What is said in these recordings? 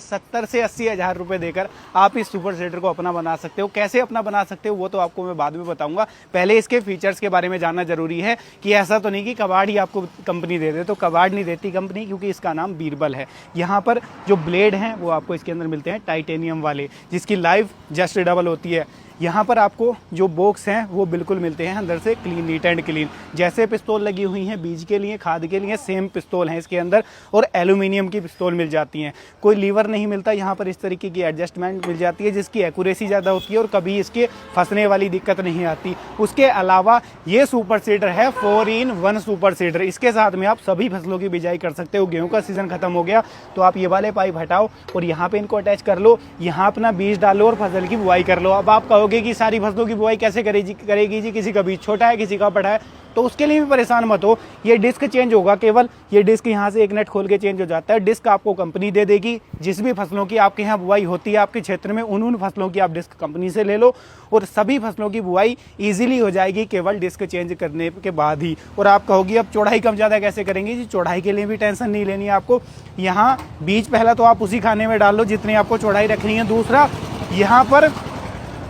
70 से 80 हज़ार रुपये देकर आप इस सुपर सीडर को अपना बना सकते हो। कैसे अपना बना सकते हो वो तो आपको मैं बाद में बताऊंगा। पहले इसके फीचर्स के बारे में जानना जरूरी है कि ऐसा तो नहीं कि कबाड़ ही आपको कंपनी दे दे। तो कबाड़ नहीं देती कंपनी, क्योंकि इसका नाम बीरबल है। यहाँ पर जो ब्लेड हैं वो आपको इसके अंदर मिलते हैं टाइटेनियम वाले, जिसकी लाइफ जस्ट डबल होती है। यहाँ पर आपको जो बॉक्स हैं वो बिल्कुल मिलते हैं अंदर से क्लीन, नीट एंड क्लीन। जैसे पिस्तौल लगी हुई हैं बीज के लिए, खाद के लिए, सेम पिस्तौल हैं इसके अंदर, और एल्यूमिनियम की पिस्तौल मिल जाती हैं। कोई लीवर नहीं मिलता यहाँ पर, इस तरीके की एडजस्टमेंट मिल जाती है जिसकी एक्यूरेसी ज़्यादा होती है और कभी इसके फंसने वाली दिक्कत नहीं आती। उसके अलावा ये सुपर सीडर है 4-in-1 सुपर सीडर। इसके साथ में आप सभी फसलों की बिजाई कर सकते हो। गेहूँ का सीज़न खत्म हो गया तो आप ये वाले पाइप हटाओ और यहाँ पर इनको अटैच कर लो, यहाँ अपना बीज डालो और फसल की बुआई कर लो। अब आप कहोगे कि सारी फसलों की बुआई कैसे करेगी जी, किसी का बीज छोटा है, किसी का बड़ा है, तो उसके लिए भी परेशान मत हो। ये डिस्क चेंज होगा, केवल ये डिस्क यहाँ से एक नट खोल के चेंज हो जाता है। डिस्क आपको कंपनी दे देगी। जिस भी फसलों की आपके यहाँ बुआई होती है आपके क्षेत्र में, उन फसलों की आप डिस्क कंपनी से ले लो और सभी फसलों की बुआई ईजिली हो जाएगी केवल डिस्क चेंज करने के बाद ही। और आप कहोगी अब चौड़ाई कम ज़्यादा कैसे करेंगे जी, चौड़ाई के लिए भी टेंशन नहीं लेनी है आपको। यहाँ बीज पहला तो आप उसी खाने में डाल लो जितनी आपको चौड़ाई रखनी है। दूसरा, यहाँ पर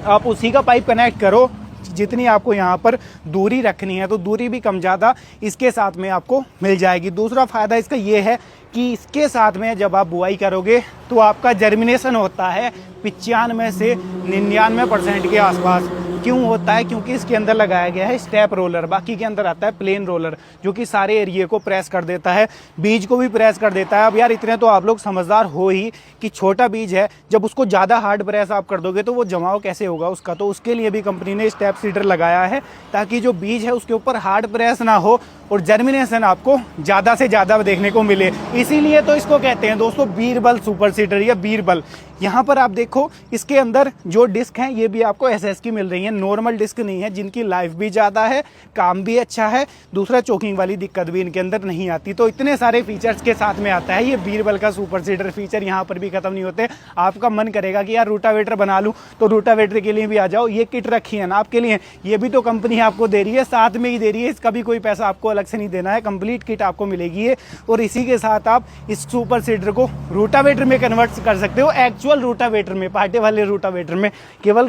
आप उसी का पाइप कनेक्ट करो जितनी आपको यहाँ पर दूरी रखनी है, तो दूरी भी कम ज़्यादा इसके साथ में आपको मिल जाएगी। दूसरा फ़ायदा इसका ये है कि इसके साथ में जब आप बुआई करोगे तो आपका जर्मिनेशन होता है 95 से 99% के आसपास। क्यों होता है? क्योंकि इसके अंदर लगाया गया है स्टेप रोलर। बाकी के अंदर आता है प्लेन रोलर, जो कि सारे एरिया को प्रेस कर देता है, बीज को भी प्रेस कर देता है। अब यार इतने तो आप लोग समझदार हो ही कि छोटा बीज है, जब उसको ज़्यादा हार्ड प्रेस आप कर दोगे तो वो जमाव कैसे होगा उसका। तो उसके लिए भी कंपनी ने स्टेप सीडर लगाया है ताकि जो बीज है उसके ऊपर हार्ड प्रेस ना हो और जर्मिनेशन आपको ज़्यादा से ज़्यादा देखने को मिले। इसीलिए तो इसको कहते हैं दोस्तों बीरबल सुपर सीडर या बीरबल। यहाँ पर आप देखो इसके अंदर जो डिस्क हैं ये भी आपको एसएस की मिल रही है, नॉर्मल डिस्क नहीं है, जिनकी लाइफ भी ज़्यादा है, काम भी अच्छा है। दूसरा, चोकिंग वाली दिक्कत भी इनके अंदर नहीं आती। तो इतने सारे फीचर्स के साथ में आता है ये बीरबल का सुपर सीडर। फीचर यहाँ पर भी खत्म नहीं होते। आपका मन करेगा कि यार रूटावेटर बना लूँ, तो रूटावेटर के लिए भी आ जाओ। ये किट रखी है ना आपके लिए, ये भी तो कंपनी आपको दे रही है, साथ में ही दे रही है, इसका भी कोई पैसा आपको अलग से नहीं देना है। कंप्लीट किट आपको मिलेगी है और इसी के साथ आप इस सुपर सीडर को रूटावेटर में कन्वर्ट कर सकते हो। एक्चुअल रूटावेटर में, पार्टे वाले रूटावेटर में, केवल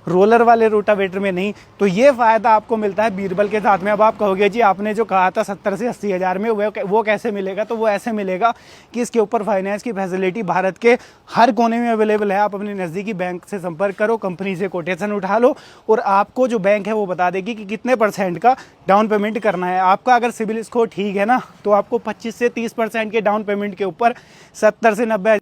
रोलर वाले रूटावेटर में नहीं। तो ये फायदा आपको मिलता है बीरबल के साथ में। अब आप कहोगे जी आपने जो कहा था 70 से 80 हज़ार में, वो कैसे मिलेगा? तो वो ऐसे मिलेगा कि इसके ऊपर फाइनेंस की फैसिलिटी भारत के हर कोने में अवेलेबल है। आप अपने नज़दीकी बैंक से संपर्क करो, कंपनी से कोटेशन उठा लो और आपको जो बैंक है वो बता देगी कि कितने % का डाउन पेमेंट करना है। आपका अगर सिबिल स्कोर ठीक है ना, तो आपको 25 से 30% के डाउन पेमेंट के ऊपर 70 से 90